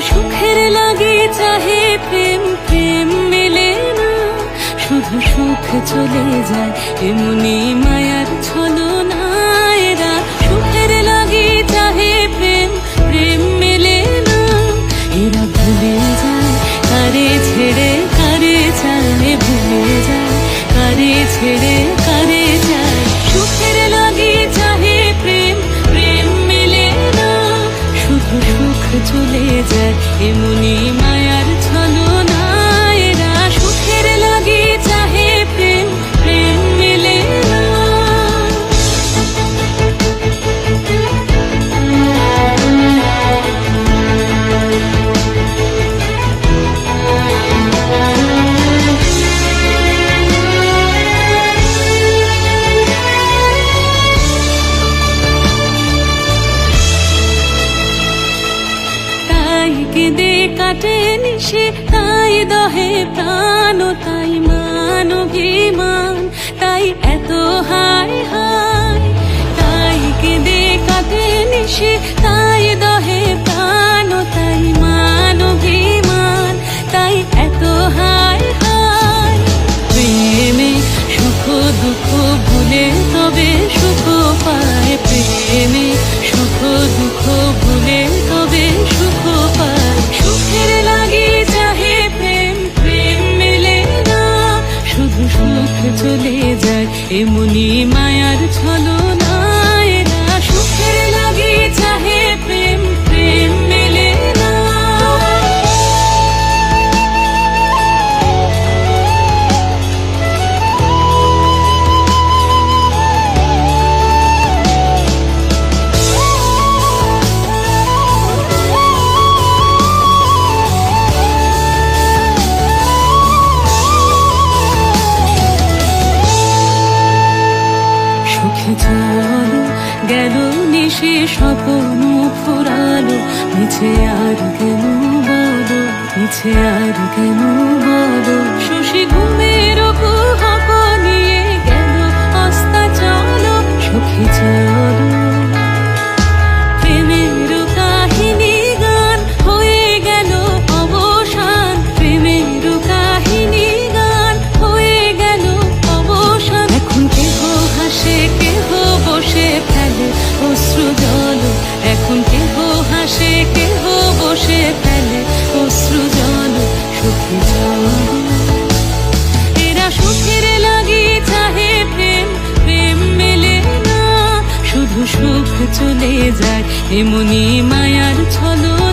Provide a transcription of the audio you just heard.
সুখের লাগি চাহে প্রেম, প্রেম মেলে না, শুধু সুখ চলে যায় এমনি মায়ার ছলনা। এরা সুখের লাগি চাহে প্রেম, প্রেম মেলে না, এরা ভুলে যায় কারে ছেড়ে কারে চায়, ভুলে যায় কারে ছেড়ে কারে চায়। সুখের লাগি চাহে প্রেম, প্রেম মেলে না, শুধু সুখ চলে যায় এমনি মায়ার ছলনা। এরা সুখের লাগি চাহে প্রেম, প্রেম মেলে না। তাই কেঁদে কাটে নিশে, তাই দহে প্রাণ, তাই মান অভিমান, তাই এত হায় হায়। তাই কেঁদে কাটে নিশে, তাই দহে প্রাণ, তাই মান অভিমান, তাই এত হায় হায়। প্রেমে সুখ দুঃখ ভুলে তবে সুখ পায়, প্রেমে সুখ দুঃখ ভুলে তবে সুখ পায়। সুখের লাগি চাহে প্রেম, প্রেম মেলে না, শুধু সুখ চলে যায় এমনি মায়ার ছলনা। এরা সুখের লাগি চাহে প্রেম, প্রেম মেলে না। সুখে চলো গেল নিশে, স্বপ্ন ফুরালো, মিছে আর কেন বলো, মিছে আর কেন বলো। শশী ঘুমের কুহক নিয়ে গেল অস্তা চলো, সুখে চলো। প্রেমের কাহিনী গান হয়ে গেল অবসান, প্রেমের কাহিনী গান হয়ে গেল অবসান। এখন কেহ হাসে কেহ বসে ফেলে অশ্রু জল, এখন কেহ হাসে কেহ বসে ফেলে অশ্রু জল। সুখে চলো। এরা সুখের লাগি চাহে প্রেম, প্রেম মেলে না, শুধু সুখ চলে যায় এমনি মায়ার ছলনা।